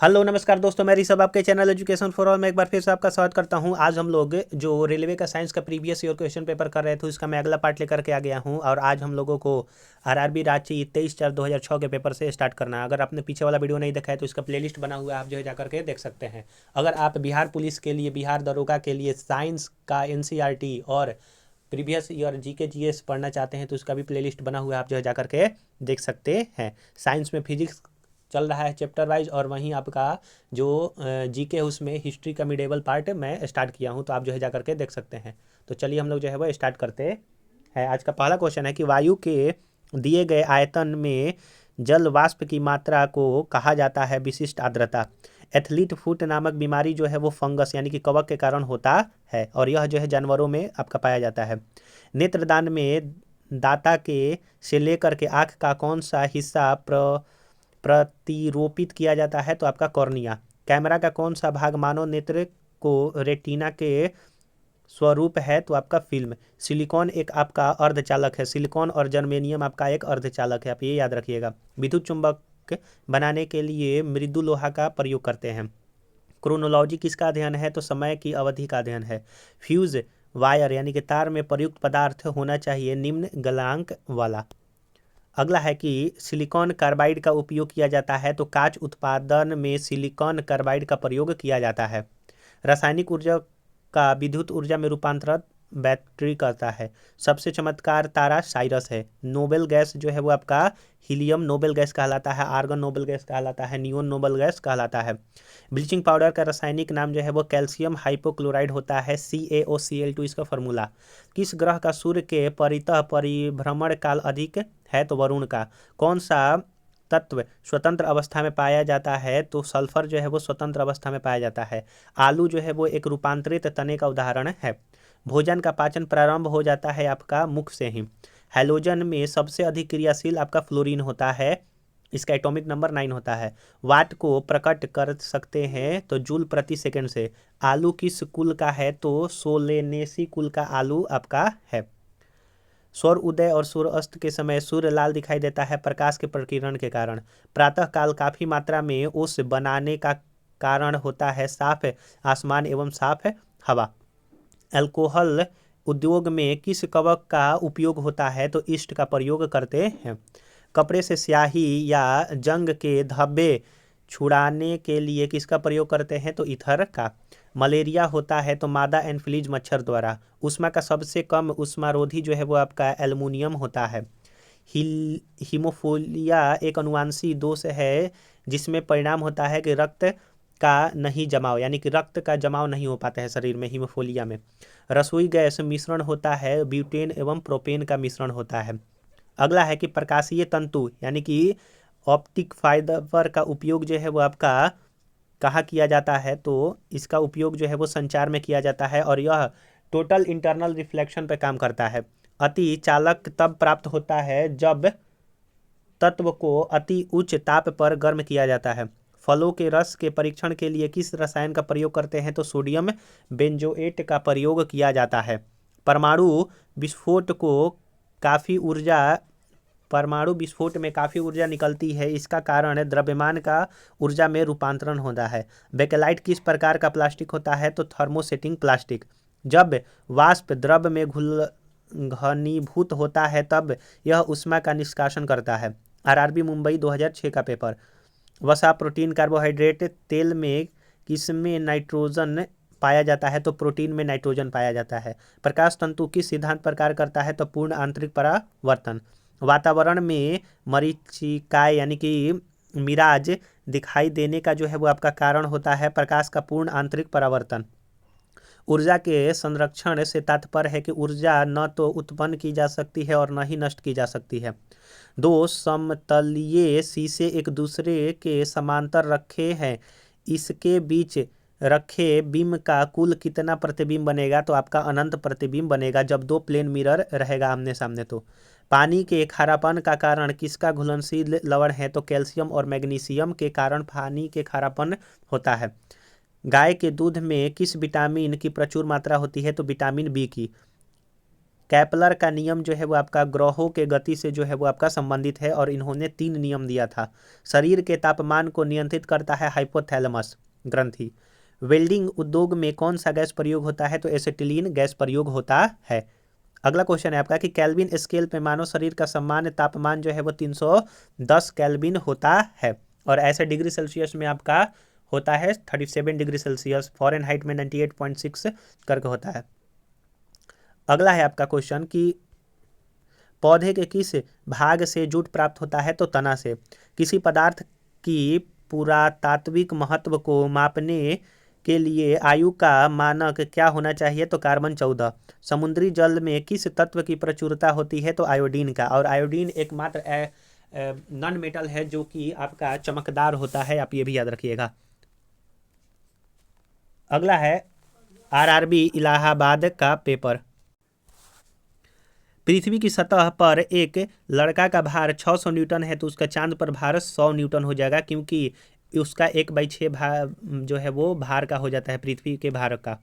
Hello नमस्कार दोस्तों, मैं ऋषभ आपके चैनल एजुकेशन फॉर ऑल में एक बार फिर से आपका स्वागत करता हूं। आज हम लोग जो रेलवे का साइंस का प्रीवियस ईयर क्वेश्चन पेपर कर रहे थे उसका मैं अगला पार्ट लेकर के आ गया हूं। और आज हम लोगों को आरआरबी रांची 23/4/2006 के पेपर से स्टार्ट करना है। अगर आपने पीछे वाला वीडियो नहीं देखा है तो इसका प्लेलिस्ट बना हुआ है, आप जो है जाकर के देख सकते हैं। अगर आप बिहार पुलिस के लिए, बिहार दरोगा के लिए साइंस का एनसीईआरटी और प्रीवियस ईयर जीके जीएस पढ़ना चाहते हैं तो उसका भी प्लेलिस्ट बना हुआ है, आप जो है जाकर के देख सकते हैं। साइंस में फिजिक्स चल रहा है चैप्टर वाइज, और वहीं आपका जो जीके है उसमें हिस्ट्री का मिडेवल पार्ट मैं स्टार्ट किया हूं, तो आप जो है जा करके देख सकते हैं। तो चलिए हम लोग जो है वो स्टार्ट करते हैं। आज का पहला क्वेश्चन है कि वायु के दिए गए आयतन में जल वाष्प की मात्रा को कहा जाता है विशिष्ट आर्द्रता। एथलीट फुट नामक बीमारी जो है वो फंगस यानी कि कवक के कारण होता है, और यह जो है जानवरों में आपका पाया जाता है। नेत्रदान में दाता के से लेकर के आँख का कौन सा हिस्सा प्रतिरोपित किया जाता है, तो आपका कॉर्निया। कैमरा का कौन सा भाग मानव नेत्र को रेटिना के स्वरूप है, तो आपका फिल्म। सिलिकॉन एक आपका अर्धचालक है। सिलिकॉन और जर्मेनियम आपका एक अर्धचालक है, आप ये याद रखिएगा। विद्युत चुंबक बनाने के लिए मृदु लोहा का प्रयोग करते हैं। क्रोनोलॉजी किसका अध्ययन है, तो समय की अवधि का अध्ययन है। फ्यूज वायर यानी कि तार में प्रयुक्त पदार्थ होना चाहिए निम्न गलनांक वाला। अगला है कि सिलिकॉन कार्बाइड का उपयोग किया जाता है, तो कांच उत्पादन में सिलिकॉन कार्बाइड का प्रयोग किया जाता है। रासायनिक ऊर्जा का विद्युत ऊर्जा में रूपांतरण बैटरी करता है। सबसे चमत्कार तारा साइरस है। नोबेल गैस जो है वो आपका हीलियम नोबेल गैस कहलाता है, आर्गन नोबेल गैस कहलाता है, नियोन नोबेल गैस कहलाता है। ब्लीचिंग पाउडर का रासायनिक नाम जो है वो कैल्शियम हाइपोक्लोराइड होता है, CaOCl2 इसका फॉर्मूला। किस ग्रह का सूर्य के परितः परिभ्रमण काल अधिक है, तो वरुण का। कौन सा तत्व स्वतंत्र अवस्था में पाया जाता है, तो सल्फर जो है वो स्वतंत्र अवस्था में पाया जाता है। आलू जो है वो एक रूपांतरित तने का उदाहरण है। भोजन का पाचन प्रारंभ हो जाता है आपका मुख से ही। हैलोजन में सबसे अधिक क्रियाशील आपका फ्लोरीन होता है, इसका एटॉमिक नंबर 9 होता है। वाट को प्रकट कर सकते हैं तो जूल प्रति सेकंड से। आलू किस कुल का है, तो सोलेनेसी कुल का आलू आपका है। सौर उदय और सूर्य अस्त के समय सूर्य लाल दिखाई देता है प्रकाश के प्रकीर्णन के कारण। प्रातः काल काफी मात्रा में ओस बनाने का कारण होता है साफ आसमान एवं साफ हवा। अल्कोहल उद्योग में किस कवक का उपयोग होता है, तो ईस्ट का प्रयोग करते हैं। कपड़े से स्याही या जंग के धब्बे छुड़ाने के लिए किसका प्रयोग करते हैं, तो ईथर का। मलेरिया होता है तो मादा एनफ्लीज मच्छर द्वारा। ऊष्मा का सबसे कम ऊष्मारोधी जो है वो आपका एल्युमिनियम होता है। हीमोफीलिया एक अनुवांशिक दोष है जिसमें परिणाम होता है कि रक्त का नहीं जमाव यानी कि रक्त का जमाव नहीं हो पाता है शरीर में, हीमोफीलिया में। रसोई गैस मिश्रण होता है, ब्यूटेन एवं प्रोपेन का मिश्रण होता है। अगला है कि प्रकाशीय तंतु यानी कि ऑप्टिक फाइबर का उपयोग जो है वो आपका कहाँ किया जाता है, तो इसका उपयोग जो है वो संचार में किया जाता है, और यह टोटल इंटरनल रिफ्लेक्शन पे काम करता है। अति चालक तब प्राप्त होता है जब तत्व को अति उच्च ताप पर गर्म किया जाता है। फलों के रस के परीक्षण के लिए किस रसायन का प्रयोग करते हैं, तो सोडियम बेंजोएट का प्रयोग किया जाता है। परमाणु विस्फोट को काफ़ी ऊर्जा परमाणु विस्फोट में काफ़ी ऊर्जा निकलती है, इसका कारण द्रव्यमान का ऊर्जा में रूपांतरण होता है। बेकेलाइट किस प्रकार का प्लास्टिक होता है, तो थर्मोसेटिंग प्लास्टिक। जब वाष्प द्रव में घुल घनीभूत होता है तब यह ऊष्मा का निष्कासन करता है। आरआरबी मुंबई 2006 का पेपर। वसा, प्रोटीन, कार्बोहाइड्रेट, तेल में किसमें नाइट्रोजन पाया जाता है, तो प्रोटीन में नाइट्रोजन पाया जाता है। प्रकाश तंतु किस सिद्धांत पर कार्य करता है, तो पूर्ण आंतरिक परावर्तन। वातावरण में मरीचिकाएँ यानी कि मिराज दिखाई देने का जो है वो आपका कारण होता है प्रकाश का पूर्ण आंतरिक परावर्तन। ऊर्जा के संरक्षण से तात्पर्य है कि ऊर्जा न तो उत्पन्न की जा सकती है और न ही नष्ट की जा सकती है। दो समतलीय शीशे एक दूसरे के समांतर रखे हैं, इसके बीच रखे बिंब का कुल कितना प्रतिबिंब बनेगा, तो आपका अनंत प्रतिबिंब बनेगा जब दो प्लेन मिरर रहेगा आमने सामने। तो पानी के खारापन का कारण किसका घुलनशील लवण है, तो कैल्शियम और मैग्नीशियम के कारण पानी के खारापन होता है। गाय के दूध में किस विटामिन की प्रचुर मात्रा होती है, तो विटामिन बी की। कैपलर का नियम जो है वो आपका ग्रहों के गति से जो है वो आपका संबंधित है और इन्होंने 3 नियम दिया था। शरीर के तापमान को नियंत्रित करता है हाइपोथैलेमस ग्रंथि। वेल्डिंग उद्योग में कौन सा गैस प्रयोग होता है? तो एसिटिलीन गैस प्रयोग होता है। अगला क्वेश्चन है आपका कि केल्विन स्केल पे मानव शरीर का सामान्य तापमान जो है वो 310 केल्विन होता है और ऐसे डिग्री सेल्सियस में आपका होता है 37 डिग्री सेल्सियस, फ़ारेनहाइट में 98.6 करके होता है। अगला है आपका क्वेश्चन कि पौधे के किस भाग से जूट प्राप्त होता है? तो तना से। किसी पदार्थ की पुरातात्विक महत्व को मापने के लिए आयु का मानक क्या होना चाहिए? तो कार्बन 14। समुद्री जल में किस तत्व की प्रचुरता होती है? तो आयोडीन का। और आयोडीन एकमात्र नॉन मेटल है जो कि आपका चमकदार होता है, आप ये भी याद रखिएगा। अगला है आरआरबी इलाहाबाद का पेपर। पृथ्वी की सतह पर एक लड़का का भार 600 न्यूटन है तो उसका चांद पर भार 100 न्यूटन हो जाएगा, क्योंकि उसका 1/6 भार जो है वो भार का हो जाता है पृथ्वी के भार का।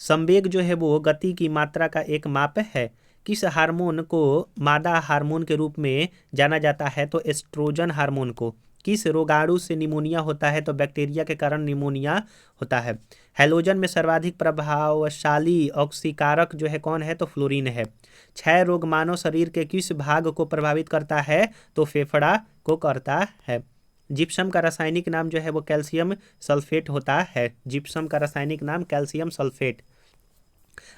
संवेग जो है वो गति की मात्रा का एक माप है। किस हार्मोन को मादा हार्मोन के रूप में जाना जाता है? तो एस्ट्रोजन हार्मोन को। किस रोगाणु से निमोनिया होता है? तो बैक्टीरिया के कारण निमोनिया होता है। हैलोजन में सर्वाधिक प्रभावशाली ऑक्सीकारक जो है कौन है? तो फ्लोरीन है। क्षय रोग मानव शरीर के किस भाग को प्रभावित करता है? तो फेफड़ा को करता है। जिप्सम का रासायनिक नाम जो है वो कैल्शियम सल्फेट होता है। जिप्सम का रासायनिक नाम कैल्शियम सल्फेट।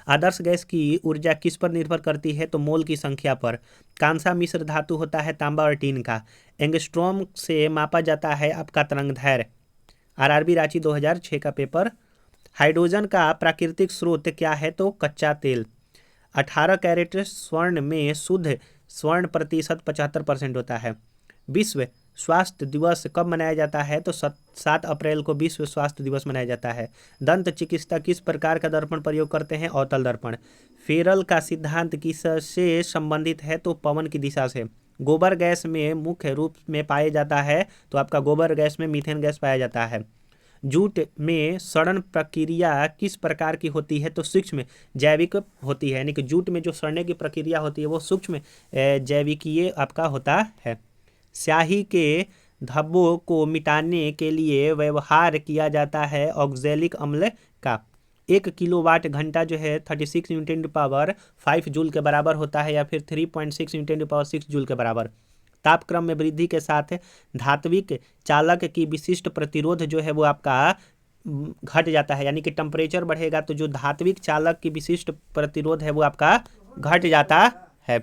आदर्श गैस की ऊर्जा किस पर निर्भर करती है? तो मोल की संख्या पर। कांसा मिश्र धातु होता है तांबा और टीन का। एंगस्ट्रॉम से मापा जाता है आपका तरंगदैर्घ्य। आरआरबी रांची 2006 का पेपर। हाइड्रोजन का प्राकृतिक स्रोत क्या है? तो कच्चा तेल। 18 कैरेट स्वर्ण में शुद्ध स्वर्ण प्रतिशत 75% होता है। विश्व स्वास्थ्य दिवस कब मनाया जाता है? तो 7 अप्रैल को विश्व स्वास्थ्य दिवस मनाया जाता है। दंत चिकित्सा किस प्रकार का दर्पण प्रयोग करते हैं? अवतल दर्पण। फेरल का सिद्धांत किससे संबंधित है? तो पवन की दिशा से। गोबर गैस में मुख्य रूप में पाया जाता है तो आपका गोबर गैस में मीथेन गैस पाया जाता है। जूट में सड़न प्रक्रिया किस प्रकार की होती है? तो सूक्ष्म जैविक होती है, यानी कि जूट में जो सड़ने की प्रक्रिया होती है वो सूक्ष्म जैविकीय आपका होता है। स्याही के धब्बों को मिटाने के लिए व्यवहार किया जाता है ऑक्जेलिक अम्ल का। 1 किलोवाट घंटा जो है 36 × 10⁵ जूल के बराबर होता है या फिर 3.6 × 10⁶ जूल के बराबर। तापक्रम में वृद्धि के साथ धात्विक चालक की विशिष्ट प्रतिरोध जो है वो आपका घट जाता है, यानी कि टेम्परेचर बढ़ेगा तो जो धात्विक चालक की विशिष्ट प्रतिरोध है वो आपका घट जाता है।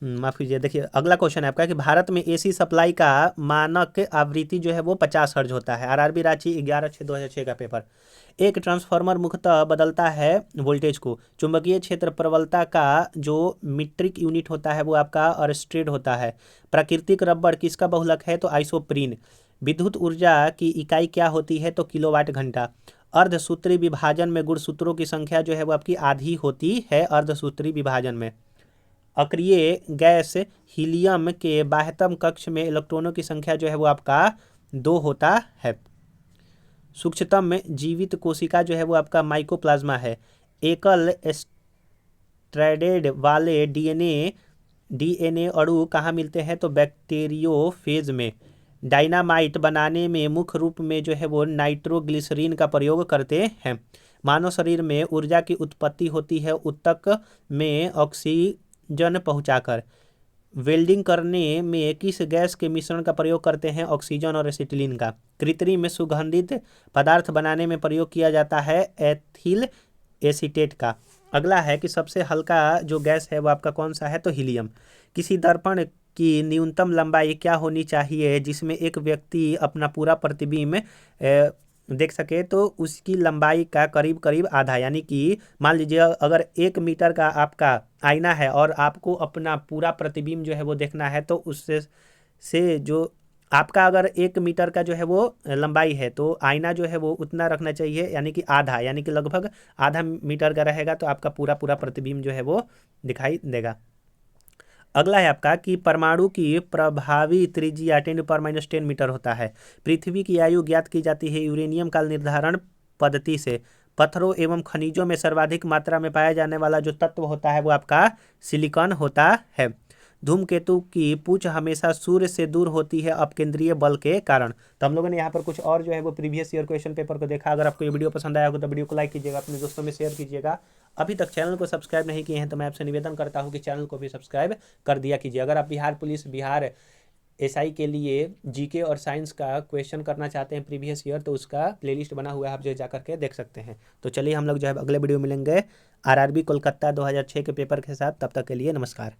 माफ कीजिए। देखिए अगला क्वेश्चन है आपका कि भारत में एसी सप्लाई का मानक आवृत्ति जो है वो 50 हर्ट्ज होता है। आरआरबी रांची 11/6/2006 का पेपर। एक ट्रांसफार्मर मुख्यतः बदलता है वोल्टेज को। चुंबकीय क्षेत्र प्रबलता का जो मीट्रिक यूनिट होता है वो आपका अर्स्टेड होता है। प्राकृतिक रबड़ किसका बहुलक है? तो आइसोप्रीन। विद्युत ऊर्जा की इकाई क्या होती है? तो किलोवाट घंटा। अर्धसूत्री विभाजन में गुणसूत्रों की संख्या जो है वो आपकी आधी होती है अर्धसूत्री विभाजन में। अक्रिय गैस हीलियम के बाह्यतम कक्ष में इलेक्ट्रॉनों की संख्या जो है वो आपका 2 होता है। सूक्ष्मतम जीवित कोशिका जो है वो आपका माइकोप्लाज्मा है। एकल स्ट्रैंडेड वाले डीएनए अणु कहाँ मिलते हैं? तो बैक्टीरियोफेज में। डायनामाइट बनाने में मुख्य रूप में जो है वो नाइट्रोग्लिसरीन का प्रयोग करते हैं। मानव शरीर में ऊर्जा की उत्पत्ति होती है ऊतक में ऑक्सीजन पहुंचाकर। वेल्डिंग करने में किस गैस के मिश्रण का प्रयोग करते हैं? ऑक्सीजन और एसिटिलीन का। कृत्रिम में सुगंधित पदार्थ बनाने में प्रयोग किया जाता है एथिल एसीटेट का। अगला है कि सबसे हल्का जो गैस है वो आपका कौन सा है? तो हीलियम। किसी दर्पण की न्यूनतम लंबाई क्या होनी चाहिए जिसमें एक व्यक्ति अपना पूरा प्रतिबिंब देख सके? तो उसकी लंबाई का करीब करीब आधा, यानी कि मान लीजिए अगर 1 मीटर का आपका आईना है और आपको अपना पूरा प्रतिबिंब जो है वो देखना है तो उससे जो आपका अगर 1 मीटर का जो है वो लंबाई है तो आईना जो है वो उतना रखना चाहिए, यानी कि आधा, यानी कि लगभग आधा मीटर का रहेगा तो आपका पूरा प्रतिबिंब जो है वो दिखाई देगा। अगला है आपका कि परमाणु की प्रभावी त्रिज्या 10⁻⁻10 मीटर होता है। पृथ्वी की आयु ज्ञात की जाती है यूरेनियम काल निर्धारण पद्धति से। पत्थरों एवं खनिजों में सर्वाधिक मात्रा में पाया जाने वाला जो तत्व होता है वो आपका सिलिकॉन होता है। धूमकेतु की पूंछ हमेशा सूर्य से दूर होती है अपकेंद्रीय बल के कारण। तो हम लोगों ने यहाँ पर कुछ और जो है वो प्रीवियस ईयर क्वेश्चन पेपर को देखा। अगर आपको ये वीडियो पसंद आया होगा तो वीडियो को लाइक कीजिएगा, अपने दोस्तों में शेयर कीजिएगा। अभी तक चैनल को सब्सक्राइब नहीं किए हैं तो मैं आपसे निवेदन करता हूँ कि चैनल को भी सब्सक्राइब कर दिया कीजिए। अगर आप बिहार पुलिस, बिहार एसआई के लिए जीके और साइंस का क्वेश्चन करना चाहते हैं प्रीवियस ईयर, तो उसका प्लेलिस्ट बना हुआ है, आप जो जा करके देख सकते हैं। तो चलिए हम लोग जो है अगले वीडियो मिलेंगे आरआरबी कोलकाता 2006 के पेपर के साथ। तब तक के लिए नमस्कार।